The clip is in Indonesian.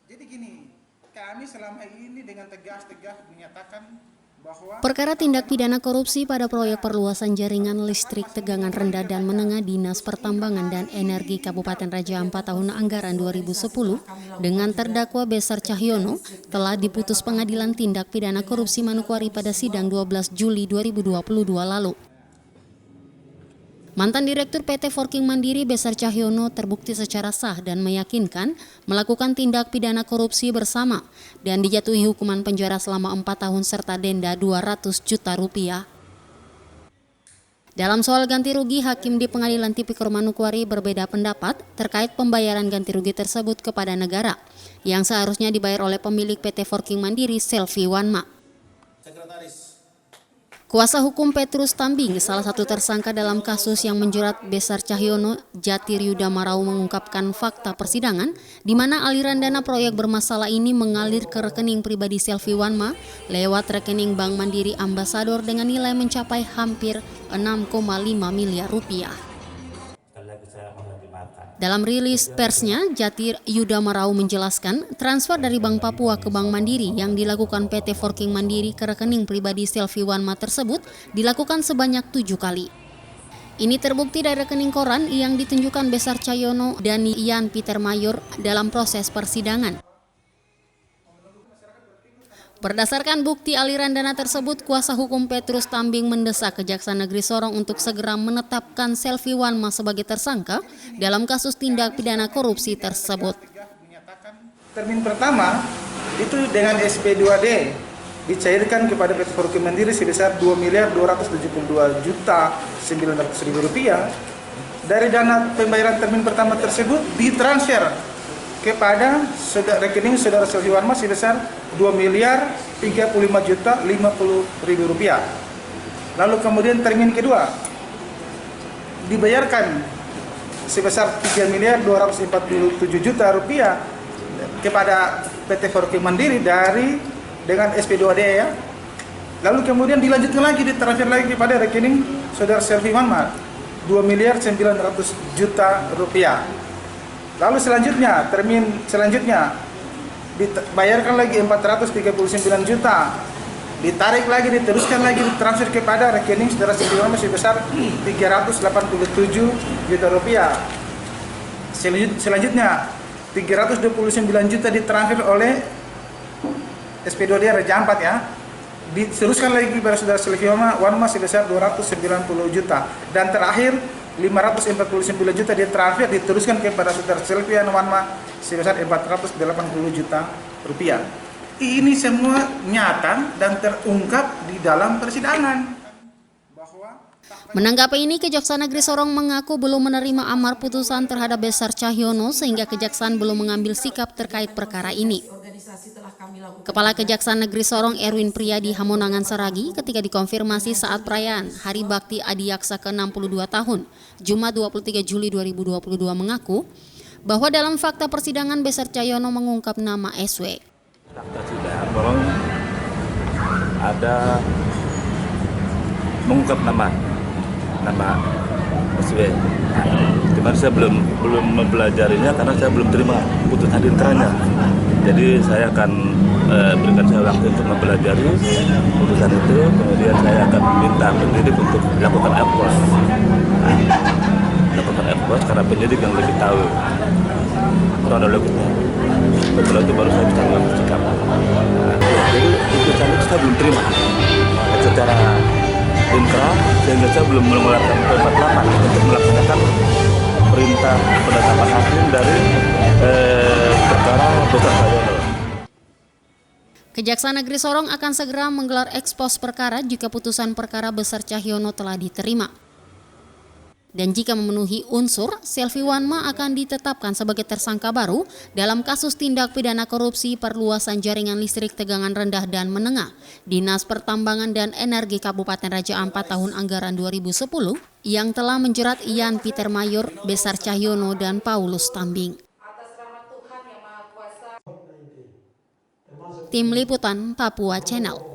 Jadi gini, kami selama ini dengan tegas menyatakan bahwa Perkara tindak pidana korupsi pada proyek perluasan jaringan listrik tegangan rendah dan menengah Dinas Pertambangan dan Energi Kabupaten Raja Ampat tahun anggaran 2010 dengan terdakwa Besar Cahyono telah diputus Pengadilan Tindak Pidana Korupsi Manokwari pada sidang 12 Juli 2022 lalu. Mantan Direktur PT Forking Mandiri Besar Cahyono terbukti secara sah dan meyakinkan melakukan tindak pidana korupsi bersama dan dijatuhi hukuman penjara selama 4 tahun serta denda 200 juta rupiah. Dalam soal ganti rugi, Hakim di Pengadilan Tipikor Manokwari berbeda pendapat terkait pembayaran ganti rugi tersebut kepada negara yang seharusnya dibayar oleh pemilik PT Forking Mandiri Selvi Wanma. Kuasa hukum Petrus Tambing, salah satu tersangka dalam kasus yang menjerat Besar Cahyono, Jatir Yuda Marau mengungkapkan fakta persidangan di mana aliran dana proyek bermasalah ini mengalir ke rekening pribadi Selvi Wanma lewat rekening Bank Mandiri Ambasador dengan nilai mencapai hampir 6,5 miliar rupiah. Dalam rilis persnya, Jatir Yuda Marau menjelaskan transfer dari Bank Papua ke Bank Mandiri yang dilakukan PT Forking Mandiri ke rekening pribadi Selvi Wanma tersebut dilakukan sebanyak 7 kali. Ini terbukti dari rekening koran yang ditunjukkan Besar Cahyono dan Ian Peter Mayor dalam proses persidangan. Berdasarkan bukti aliran dana tersebut, kuasa hukum Petrus Tambing mendesak Kejaksaan Negeri Sorong untuk segera menetapkan Selvi Wanma sebagai tersangka dalam kasus tindak pidana korupsi tersebut. termin pertama itu dengan SP2D dicairkan kepada PT Forking Mandiri sebesar 2.272.900.000 rupiah. Dari dana pembayaran termin pertama tersebut ditransfer kepada rekening saudara Selvi Wanma sebesar 2.035.050.000 rupiah. Lalu kemudian termin kedua dibayarkan sebesar 3.247.000.000 rupiah kepada PT Forking Mandiri dengan SP2D ya. Lalu kemudian dilanjutkan lagi, ditransfer lagi kepada rekening saudara Selvi Wanma 2.900.000.000 rupiah. Lalu termin selanjutnya dibayarkan lagi 439 juta, ditarik lagi, diteruskan lagi, ditransfer kepada rekening saudara Selvi Wanma sebesar 387 juta rupiah. Selanjutnya 329 juta ditransfer oleh SP2D Raja Ampat ya. Diteruskan lagi kepada saudara Selvi Wanma sebesar 290 juta. Dan terakhir 549 juta ditransfer diteruskan kepada saudara Selvi Wanma sebesar 480 juta rupiah. Ini semua nyata dan terungkap di dalam persidangan. Menanggapi ini, Kejaksaan Negeri Sorong mengaku belum menerima amar putusan terhadap Besar Cahyono sehingga Kejaksaan belum mengambil sikap terkait perkara ini. Kepala Kejaksaan Negeri Sorong Erwin Priyadi Hamonangan Saragi ketika dikonfirmasi saat perayaan Hari Bakti Adiaksa ke-62 tahun, Jumat 23 Juli 2022 mengaku bahwa dalam fakta persidangan Besar Cahyono mengungkap nama SW. Fakta sidang bahwa ada mengungkap nama SW. Cuman saya belum mempelajarinya karena saya belum terima putusan inkrahnya. Jadi saya akan berikan saya waktu untuk mempelajari putusan itu, kemudian saya akan minta penyidik untuk melakukan ekspos. Karena penyidik yang lebih tahu kronologisnya. Setelah itu baru saya bisa mengambil sikap. Jadi putusan itu saya belum terima secara inkrah, sehingga saya belum mengeluarkan P48 untuk melaksanakan perintah penetapan hakim dari perkara Besar Cahyono. Kejaksaan Negeri Sorong akan segera menggelar ekspos perkara jika putusan perkara Besar Cahyono telah diterima. Dan jika memenuhi unsur, Selvi Wanma akan ditetapkan sebagai tersangka baru dalam kasus tindak pidana korupsi perluasan jaringan listrik tegangan rendah dan menengah Dinas Pertambangan dan Energi Kabupaten Raja Ampat tahun anggaran 2010 yang telah menjerat Ian Peter Mayor, Besar Cahyono, dan Paulus Tambing. Tim Liputan Papua Channel.